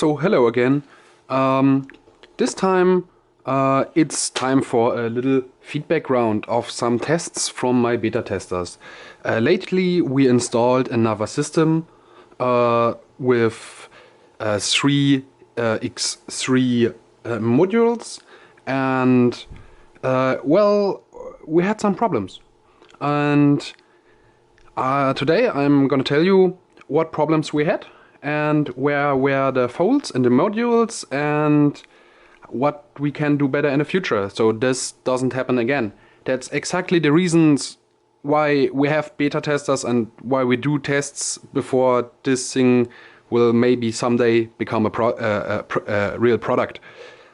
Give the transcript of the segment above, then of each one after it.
So hello again. This time it's time for a little feedback round of some tests from my beta testers. Lately we installed another system with three X3 modules, and well, we had some problems. And today I'm gonna tell you what problems we had and where were the faults in the modules and what we can do better in the future so this doesn't happen again. That's exactly the reasons why we have beta testers and why we do tests before this thing will maybe someday become a real product.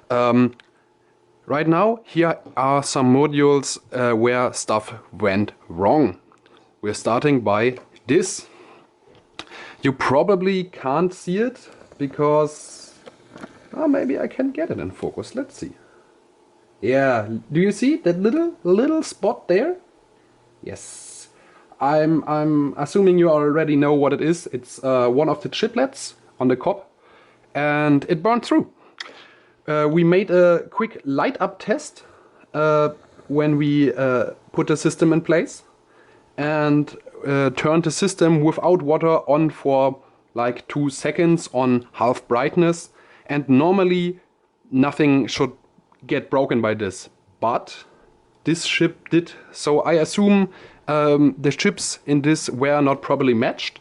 Right now, here are some modules where stuff went wrong. We're starting by this. You probably can't see it because maybe I can get it in focus. Let's see. Yeah, do you see that little spot there? Yes. I'm assuming you already know what it is. It's one of the chiplets on the cop, and it burned through. We made a quick light up test when we put the system in place and turned the system without water on for like 2 seconds on half brightness, and normally nothing should get broken by this, but this chip did, so I assume the chips in this were not properly matched,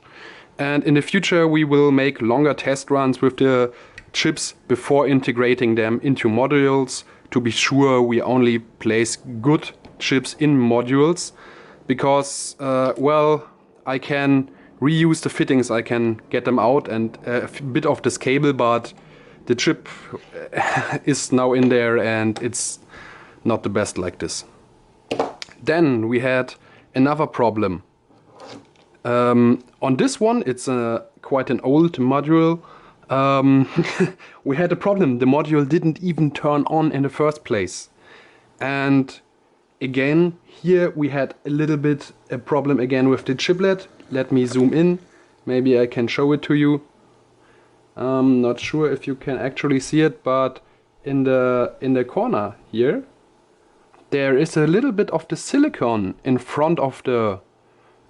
and in the future we will make longer test runs with the chips before integrating them into modules to be sure we only place good chips in modules, because well, I can reuse the fittings, I can get them out and a bit of this cable, but the chip is now in there and it's not the best like this. Then we had another problem. On this one, it's quite an old module. We had a problem. The module didn't even turn on in the first place. And again, here we had a little bit a problem again with the chiplet. Let me zoom in. Maybe I can show it to you. I'm not sure if you can actually see it, but in the corner here, there is a little bit of the silicon in front of the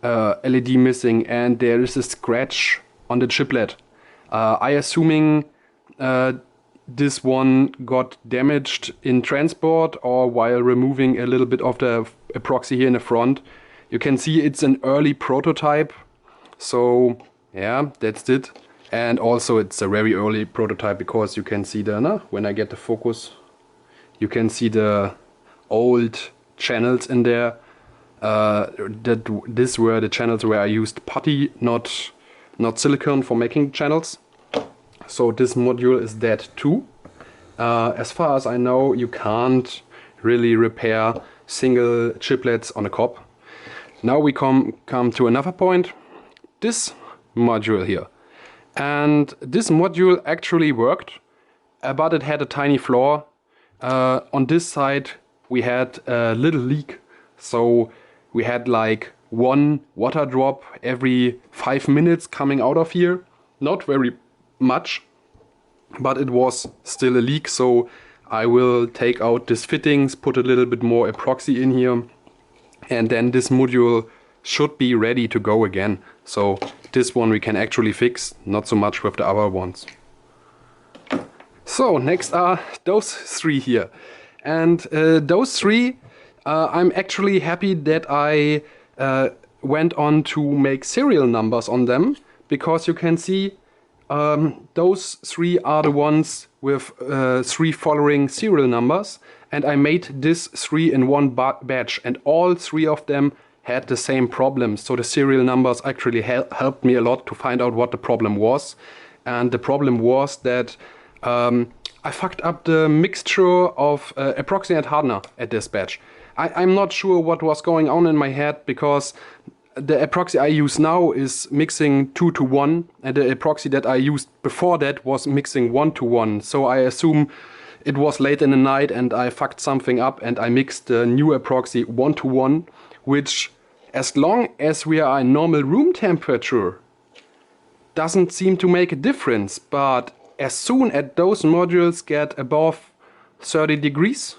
LED missing, and there is a scratch on the chiplet. I assuming this one got damaged in transport or while removing a little bit of the epoxy here in the front. You can see it's an early prototype, so yeah, that's it. And also it's a very early prototype because you can see when I get the focus, you can see the old channels in there. These were the channels where I used putty, not silicone for making channels. So this module is dead too. As far as I know, you can't really repair single chiplets on a cop. Now we come to another point. This module here. And this module actually worked, but it had a tiny flaw. On this side we had a little leak. So we had like one water drop every 5 minutes coming out of here. Not very much, but it was still a leak. So I will take out these fittings, put a little bit more epoxy in here, and then this module should be ready to go again. So this one we can actually fix, not so much with the other ones. So next are those three here. And those three, I'm actually happy that I went on to make serial numbers on them, because you can see those three are the ones with 3 following serial numbers, and I made this 3 in one batch, and all 3 of them had the same problem. So the serial numbers actually helped me a lot to find out what the problem was. And the problem was that I fucked up the mixture of epoxy and hardener at this batch. I'm not sure what was going on in my head, because the epoxy I use now is mixing 2 to 1, and the epoxy that I used before that was mixing 1 to 1. So I assume it was late in the night and I fucked something up and I mixed the new epoxy 1 to 1, which, as long as we are in normal room temperature, doesn't seem to make a difference. But as soon as those modules get above 30 degrees,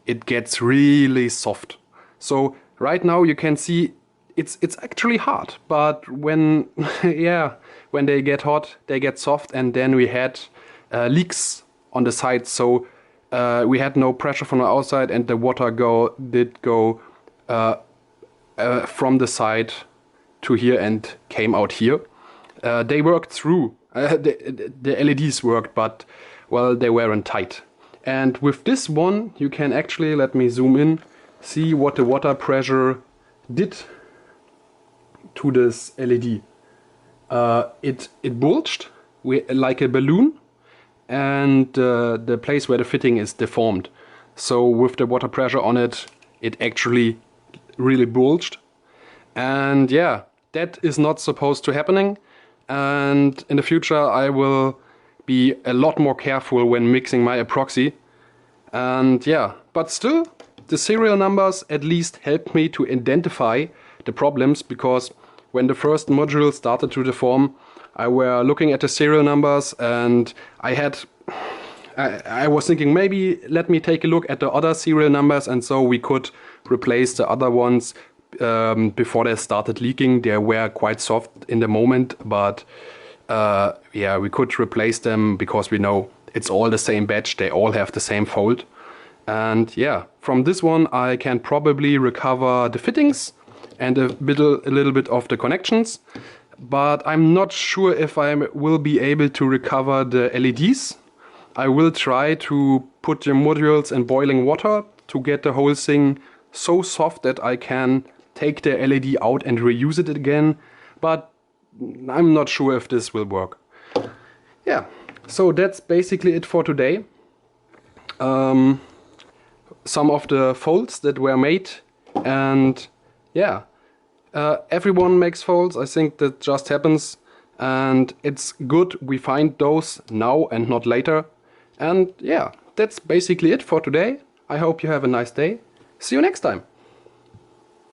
it gets really soft. So right now you can see it's actually hard, but when yeah, when they get hot, they get soft, and then we had leaks on the side, so we had no pressure from the outside, and the water did go from the side to here and came out here. They worked through. The LEDs worked, but well, they weren't tight. And with this one, you can actually, let me zoom in, see what the water pressure did to this LED. It bulged like a balloon, and the place where the fitting is deformed. So with the water pressure on it, it actually really bulged. And yeah, that is not supposed to happening. And in the future I will be a lot more careful when mixing my epoxy. And yeah, but still, the serial numbers at least helped me to identify the problems, because when the first module started to deform, I were looking at the serial numbers, and I was thinking, maybe let me take a look at the other serial numbers, and so we could replace the other ones before they started leaking. They were quite soft in the moment, but yeah, we could replace them because we know it's all the same batch, they all have the same fold. And yeah, from this one I can probably recover the fittings and a little bit of the connections, but I'm not sure if I will be able to recover the LEDs. I will try to put the modules in boiling water to get the whole thing so soft that I can take the LED out and reuse it again, but I'm not sure if this will work. Yeah, so that's basically it for today. Some of the folds that were made, and yeah, everyone makes folds. I think that just happens, and it's good we find those now and not later. And yeah, that's basically it for today. I hope you have a nice day. See you next time.